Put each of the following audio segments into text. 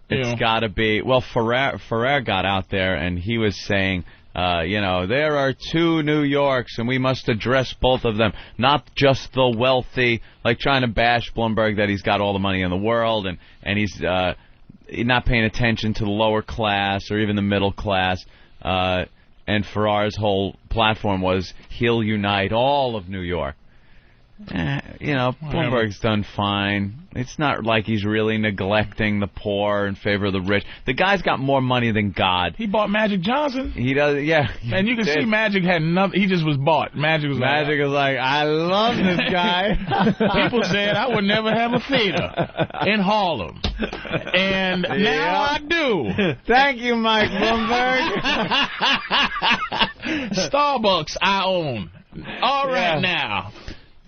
It's got to be. Well, Ferrer got out there, and he was saying, there are two New Yorks, and we must address both of them, not just the wealthy, like trying to bash Bloomberg that he's got all the money in the world, and he's not paying attention to the lower class or even the middle class. And Ferrar's whole platform was he'll unite all of New York. Bloomberg's done fine. It's not like he's really neglecting the poor in favor of the rich. The guy's got more money than God. He bought Magic Johnson. He does, yeah. And you can see Magic had nothing. He just was bought. Magic was like, I love this guy. People said I would never have a theater in Harlem. And now I do. Thank you, Mike Bloomberg. Starbucks I own. All right now.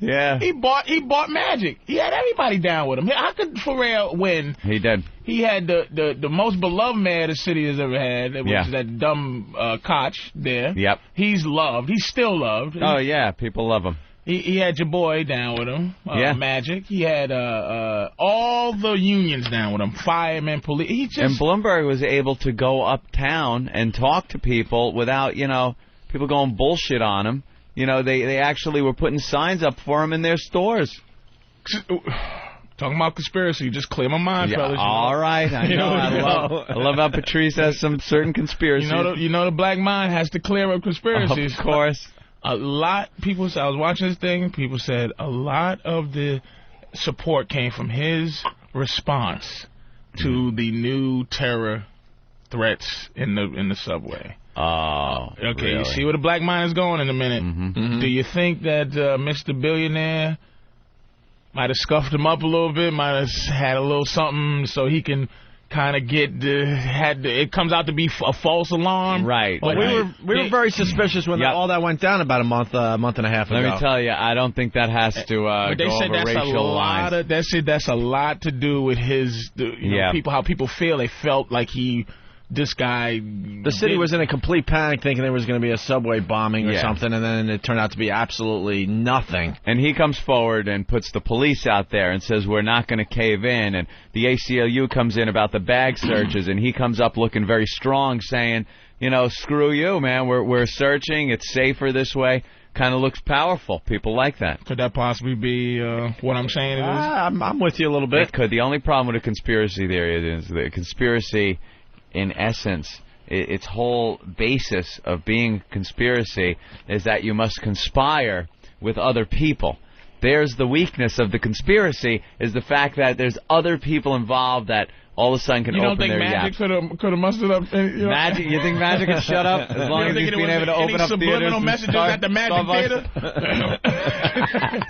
Yeah. He bought Magic. He had everybody down with him. How could Ferrer win? He did. He had the most beloved mayor the city has ever had, which is that dumb Koch there. Yep. He's loved. He's still loved. Oh, yeah. People love him. He had your boy down with him, Magic. He had all the unions down with him, firemen, police. And Bloomberg was able to go uptown and talk to people without, people going bullshit on him. They actually were putting signs up for him in their stores. Talking about conspiracy, just clear my mind, fellas. All right, I know. I love how Patrice has some certain conspiracies. The black mind has to clear up conspiracies. Of course. I was watching this thing, people said a lot of the support came from his response to the new terror threats in the subway. Oh, okay. Really? You see where the black mind is going in a minute. Mm-hmm. Do you think that Mr. Billionaire might have scuffed him up a little bit, might have had a little something so he can kind of it comes out to be a false alarm? Right. Well, we were very suspicious when all that went down about a month and a half ago. Let me tell you, I don't think that has to but they go said over racial lines. That's a lot to do with his, how people feel. They felt like this guy... The city was in a complete panic thinking there was going to be a subway bombing or something, and then it turned out to be absolutely nothing. And he comes forward and puts the police out there and says, we're not going to cave in. And the ACLU comes in about the bag searches, and he comes up looking very strong, saying, screw you, man. We're searching. It's safer this way. Kind of looks powerful. People like that. Could that possibly be what I'm saying it is? I'm with you a little bit. It could. The only problem with a conspiracy theory is the conspiracy... In essence, its whole basis of being conspiracy is that you must conspire with other people. There's the weakness of the conspiracy, is the fact that there's other people involved that all of a sudden can open their yaps. You don't think Magic could have mustered up? Magic? You think Magic can shut up as long as he's being able to open up theaters? Subliminal messages at the Magic Theater?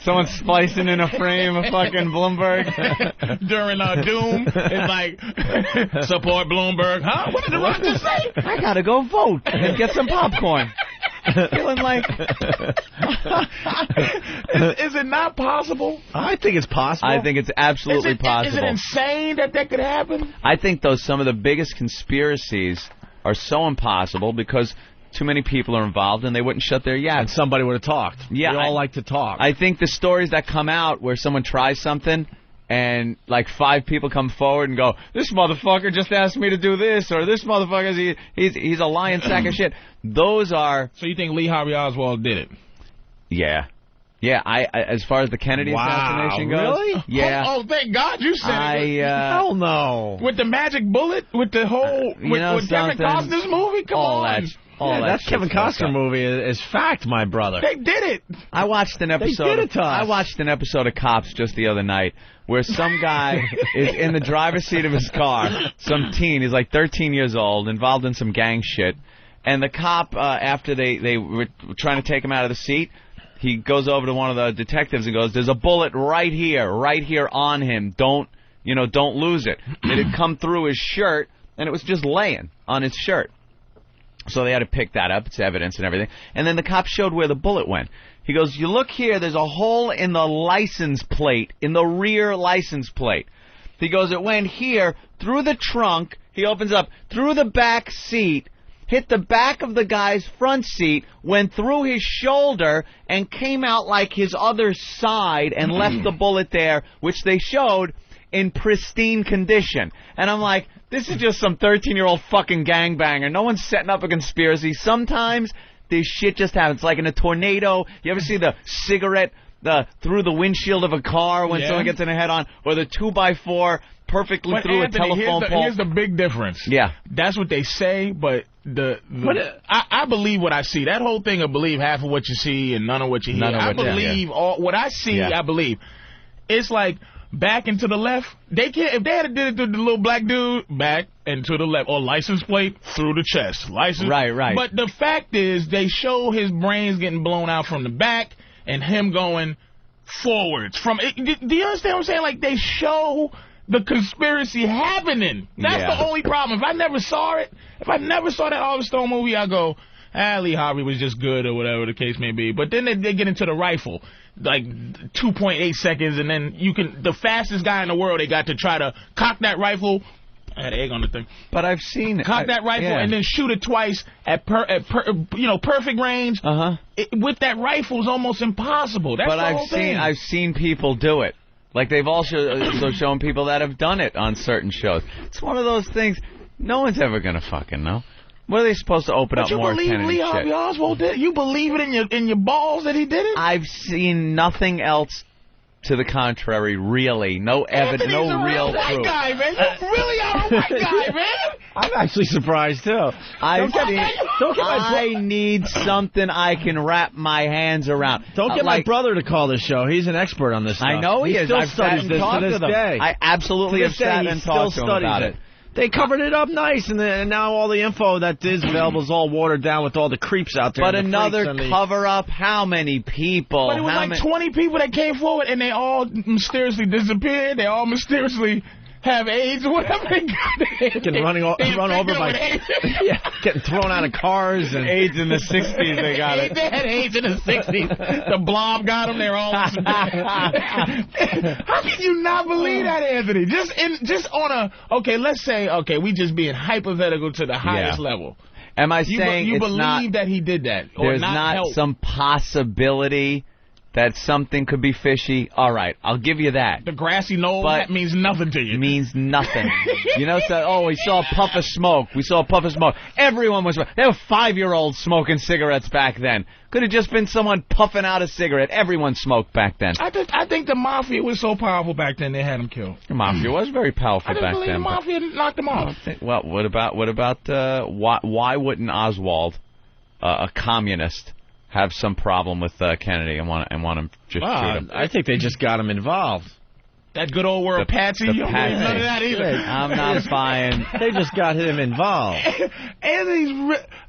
Someone splicing in a frame of fucking Bloomberg during Doom. It's like support Bloomberg. Huh? What did the Rockers say? I gotta go vote and get some popcorn. Feeling like is it not possible? I think it's possible. I think it's absolutely possible. Is it insane that could happen? I think some of the biggest conspiracies are so impossible because too many people are involved and they wouldn't shut their yaps. And somebody would have talked. Yeah, we all like to talk. I think the stories that come out where someone tries something and like 5 people come forward and go, this motherfucker just asked me to do this, or this motherfucker, he's a lying sack of shit. Those are... So you think Lee Harvey Oswald did it? Yeah. Yeah, I as far as the Kennedy assassination goes... Really? Yeah. Oh, thank God you said it. Hell no. With the magic bullet? With the whole... with Kevin Costner's movie? Come on. That Kevin Costner movie is fact, my brother. They did it. I watched an episode. They did it to us. I watched an episode of Cops just the other night where some guy is in the driver's seat of his car. Some teen, he's like 13 years old, involved in some gang shit. And the cop, after they were trying to take him out of the seat, he goes over to one of the detectives and goes, "There's a bullet right here on him. Don't lose it." It had come through his shirt, and it was just laying on his shirt. So they had to pick that up. It's evidence and everything. And then the cop showed where the bullet went. He goes, "You look here, there's a hole in the license plate, in the rear license plate." He goes, "It went here, through the trunk." He opens up, through the back seat, hit the back of the guy's front seat, went through his shoulder, and came out like his other side and left the bullet there, which they showed in pristine condition. And I'm like, this is just some 13-year-old fucking gangbanger. No one's setting up a conspiracy. Sometimes this shit just happens. Like in a tornado, you ever see the cigarette through the windshield of a car when someone gets in a head-on, or the 2x4 perfectly through Anthony, a telephone pole? Here's the big difference. Yeah. That's what they say, but I believe what I see. That whole thing of believe half of what you see and none of what you hear. I believe what I see, I believe. It's like back and to the left. They can't, if they had did it to the little black dude, back and to the left, or license plate through the chest. Right. But the fact is, they show his brains getting blown out from the back and him going forwards. Do you understand what I'm saying? Like, they show the conspiracy happening. That's the only problem. If I never saw that Oliver Stone movie, I go, Lee Harvey was just good, or whatever the case may be. But then they get into the rifle, like 2.8 seconds, and then the fastest guy in the world, they got to try to cock that rifle. I had egg on the thing. But I've seen it. Cock that rifle and then shoot it twice at perfect range. With that rifle is almost impossible. That's the whole thing. I've seen people do it. Like, they've also shown people that have done it on certain shows. It's one of those things no one's ever going to fucking know. What are they supposed to open up more Kennedy shit? You believe Lee Harvey Oswald did it? You believe it in your balls that he did it? I've seen nothing else to the contrary, really. No evidence, no real proof. White guy, man. You really are a white guy, man. I'm actually surprised, too. I need something I can wrap my hands around. Don't get my brother to call this show. He's an expert on this stuff. I know he is. Still I've studies this to this day. I absolutely have sat and talked to him about it. They covered it up nice, and now all the info that is available is all watered down with all the creeps out there. But another cover-up, how many people? But it was like 20 people that came forward, and they all mysteriously disappeared. They all mysteriously have AIDS or whatever they got. Getting run over by... getting thrown out of cars. And AIDS in the 60s, they got it. They had AIDS in the 60s. The blob got them. They're all... How can you not believe that, Anthony? Just on a... Okay, let's say, we just being hypothetical to the highest level. Am I saying you believe that he did that? Or there's not some possibility that something could be fishy? All right, I'll give you that. The grassy knoll, that means nothing to you. Means nothing. We saw a puff of smoke. Everyone was... There were 5-year-olds smoking cigarettes back then. Could have just been someone puffing out a cigarette. Everyone smoked back then. I think the Mafia was so powerful back then, they had him killed. The Mafia was very powerful back then. I believe the Mafia knocked him off. Well, what about why wouldn't Oswald, a communist, have some problem with Kennedy and want him just shoot him? I think they just got him involved. That good old word Patsy? You don't believe none of that either. I'm not buying. They just got him involved.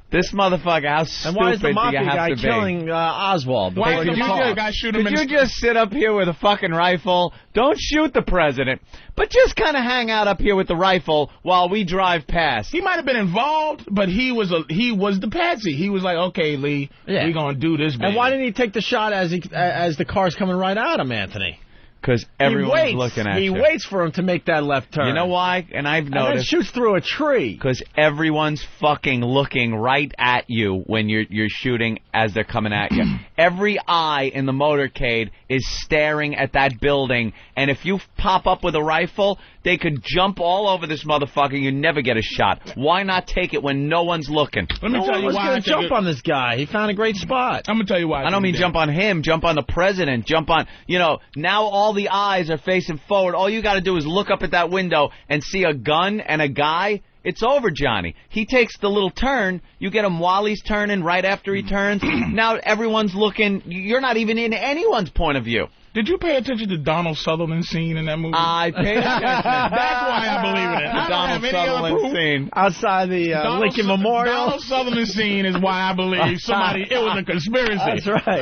This motherfucker, how stupid and why is the Mafia guy to be? killing Oswald? Why is the Mafia guy shoot him? Could you just sit up here with a fucking rifle? Don't shoot the president, but just kind of hang out up here with the rifle while we drive past. He might have been involved, but he was the patsy. He was like, okay, Lee, we're gonna do this. And why didn't he take the shot as the car's coming right at him, Anthony? Because everyone's looking at you. He waits for him to make that left turn. You know why? And I've noticed. And then shoots through a tree. Because everyone's fucking looking right at you when you're shooting as they're coming at you. Every eye in the motorcade is staring at that building, and if you pop up with a rifle, they could jump all over this motherfucker. You never get a shot. Why not take it when no one's looking? Let me tell you why. Going to jump on this guy. He found a great spot. I'm going to tell you why. I don't mean jump on him. Jump on the president. Jump on, now all the eyes are facing forward. All you got to do is look up at that window and see a gun and a guy. It's over, Johnny. He takes the little turn. You get him while he's turning, right after he turns. Now everyone's looking. You're not even in anyone's point of view. Did you pay attention to Donald Sutherland's scene in that movie? I paid attention. That's why I believe in it. The Donald Sutherland scene. Outside the Lincoln Memorial. Donald Sutherland's scene is why I believe it was a conspiracy. That's right.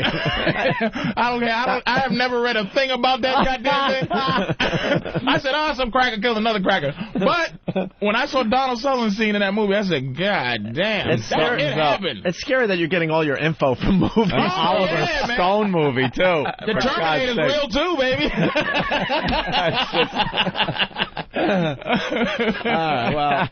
I don't care. I have never read a thing about that goddamn thing. I said, some cracker killed another cracker. But when I saw Donald Sutherland's scene in that movie, I said, God damn, it happened. It's scary that you're getting all your info from movies. Oliver Stone movie, too. The Terminator's real, too, baby. Well...